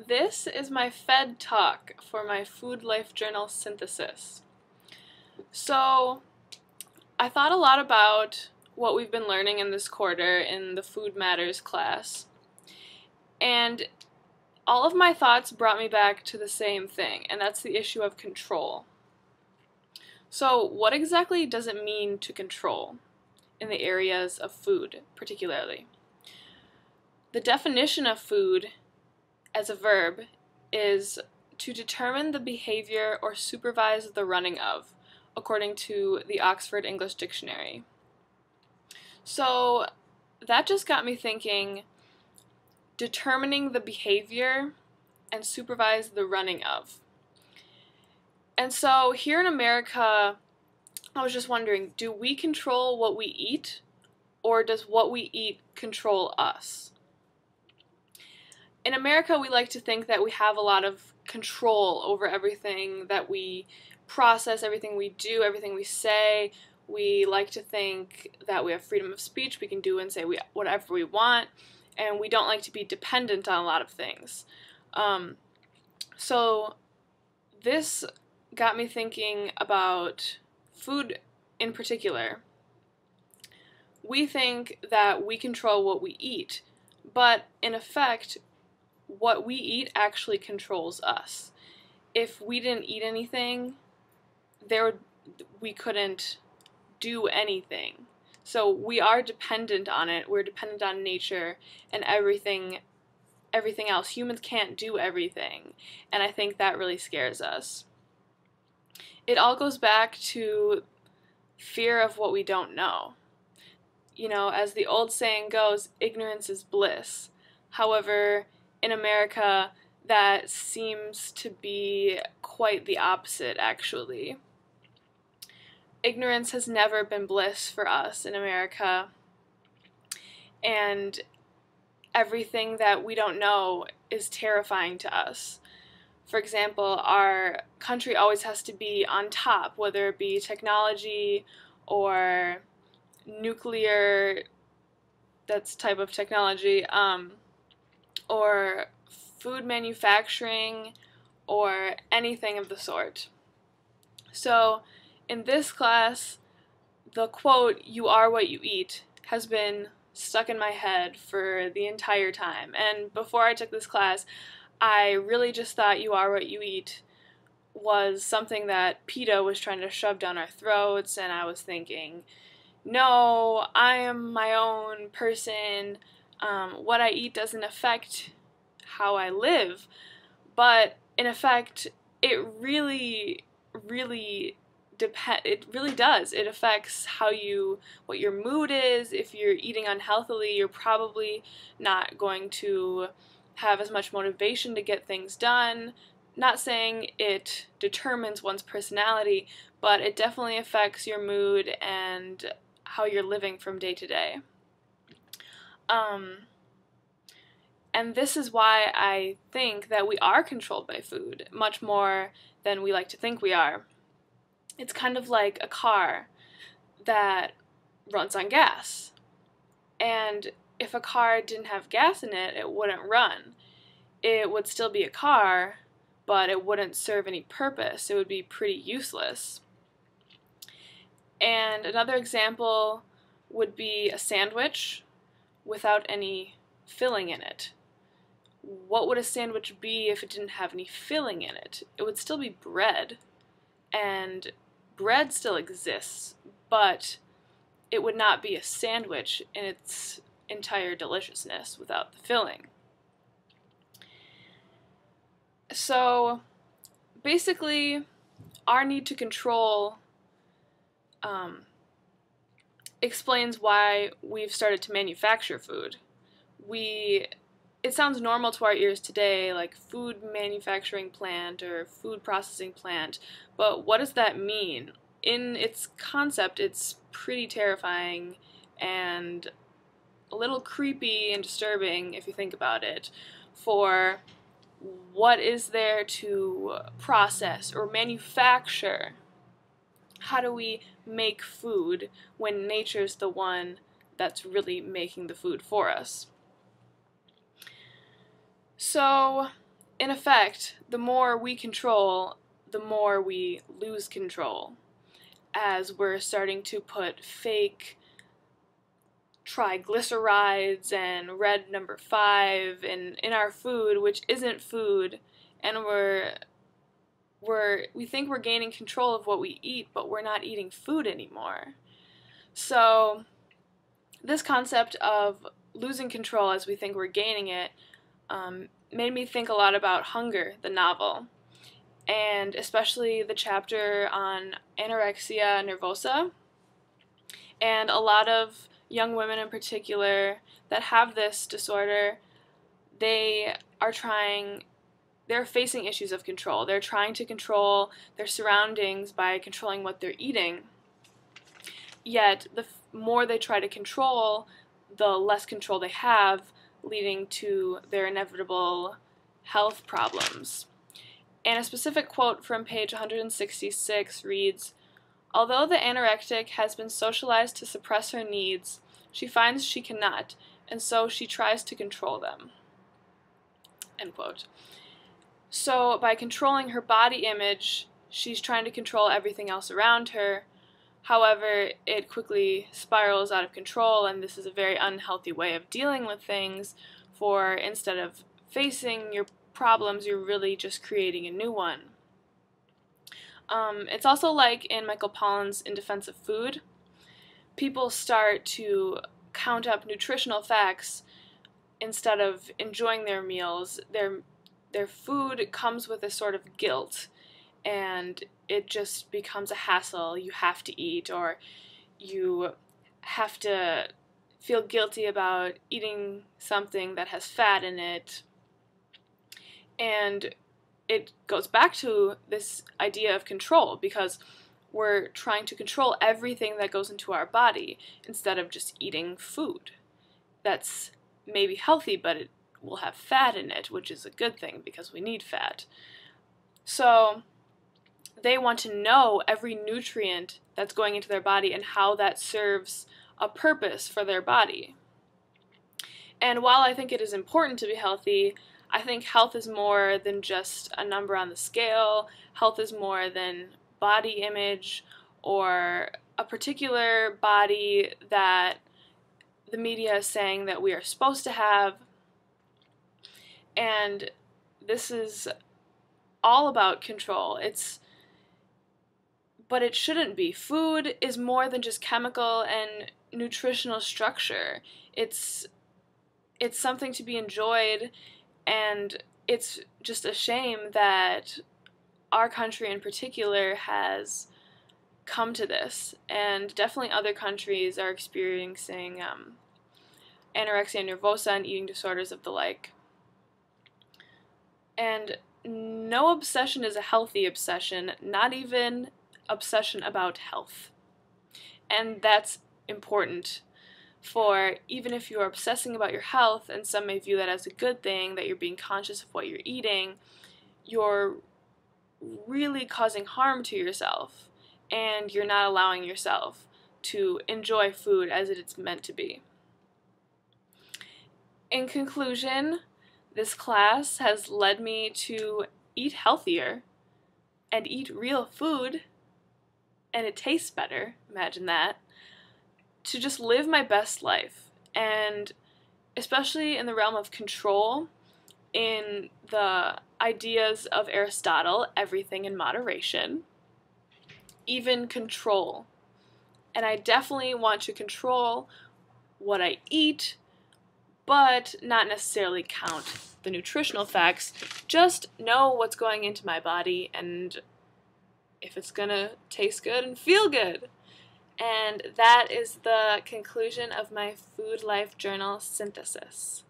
This is my Fed talk for my Food Life Journal synthesis. So, I thought a lot about what we've been learning in this quarter in the Food Matters class, and all of my thoughts brought me back to the same thing, and that's the issue of control. So, what exactly does it mean to control in the areas of food, particularly? The definition of food as a verb is to determine the behavior or supervise the running of, according to the Oxford English Dictionary. So that just got me thinking, determining the behavior and supervise the running of. And so here in America, I was just wondering, do we control what we eat, or does what we eat control us? In America, we like to think that we have a lot of control over everything that we process, everything we do, everything we say. We like to think that we have freedom of speech, we can do and say whatever we want, and we don't like to be dependent on a lot of things. So this got me thinking about food in particular. We think that we control what we eat, but in effect, what we eat actually controls us. If we didn't eat anything, we couldn't do anything. So we are dependent on it. We're dependent on nature and everything else. Humans can't do everything, and I think that really scares us. It all goes back to fear of what we don't know. You know, as the old saying goes, ignorance is bliss. However, in America, that seems to be quite the opposite, actually. Ignorance has never been bliss for us in America, and everything that we don't know is terrifying to us. For example, our country always has to be on top, whether it be technology or nuclear, that's type of technology, or food manufacturing, or anything of the sort. So, in this class, the quote, "You are what you eat," has been stuck in my head for the entire time. And before I took this class, I really just thought "you are what you eat" was something that PETA was trying to shove down our throats, and I was thinking, no, I am my own person. What I eat doesn't affect how I live, but in effect, it really does. It affects what your mood is. If you're eating unhealthily, you're probably not going to have as much motivation to get things done. Not saying it determines one's personality, but it definitely affects your mood and how you're living from day to day. And this is why I think that we are controlled by food, much more than we like to think we are. It's kind of like a car that runs on gas. And if a car didn't have gas in it, it wouldn't run. It would still be a car, but it wouldn't serve any purpose. It would be pretty useless. And another example would be a sandwich without any filling in it. What would a sandwich be if it didn't have any filling in it? It would still be bread, and bread still exists, but it would not be a sandwich in its entire deliciousness without the filling. So basically, our need to control explains why we've started to manufacture food. It sounds normal to our ears today, like food manufacturing plant or food processing plant, but what does that mean? In its concept, it's pretty terrifying and a little creepy and disturbing if you think about it, for what is there to process or manufacture? How do we make food when nature's the one that's really making the food for us? So in effect, the more we control, the more we lose control, as we're starting to put fake triglycerides and red number 5 in our food, which isn't food, and we think we're gaining control of what we eat, but we're not eating food anymore. So this concept of losing control as we think we're gaining it made me think a lot about Hunger, the novel, and especially the chapter on anorexia nervosa. And a lot of young women in particular that have this disorder, they're facing issues of control. They're trying to control their surroundings by controlling what they're eating. Yet, the more they try to control, the less control they have, leading to their inevitable health problems. And a specific quote from page 166 reads, "Although the anorectic has been socialized to suppress her needs, she finds she cannot, and so she tries to control them." End quote. So by controlling her body image, she's trying to control everything else around her. However, it quickly spirals out of control, and this is a very unhealthy way of dealing with things, for instead of facing your problems, you're really just creating a new one. It's also like in Michael Pollan's In Defense of Food. People start to count up nutritional facts instead of enjoying their meals. Their food comes with a sort of guilt, and it just becomes a hassle. You have to eat, or you have to feel guilty about eating something that has fat in it. And it goes back to this idea of control, because we're trying to control everything that goes into our body instead of just eating food that's maybe healthy, but it will have fat in it, which is a good thing because we need fat. So they want to know every nutrient that's going into their body and how that serves a purpose for their body. And while I think it is important to be healthy, I think health is more than just a number on the scale. Health is more than body image or a particular body that the media is saying that we are supposed to have. And this is all about control. But it shouldn't be. Food is more than just chemical and nutritional structure. It's something to be enjoyed, and it's just a shame that our country in particular has come to this, and definitely other countries are experiencing anorexia nervosa and eating disorders of the like. And no obsession is a healthy obsession, not even obsession about health. And that's important, for even if you're obsessing about your health, and some may view that as a good thing, that you're being conscious of what you're eating, you're really causing harm to yourself, and you're not allowing yourself to enjoy food as it's meant to be. In conclusion, this class has led me to eat healthier and eat real food, and it tastes better, imagine that, to just live my best life, and especially in the realm of control, in the ideas of Aristotle, everything in moderation, even control. And I definitely want to control what I eat, but not necessarily count the nutritional facts, just know what's going into my body and if it's gonna taste good and feel good. And that is the conclusion of my Food Life Journal synthesis.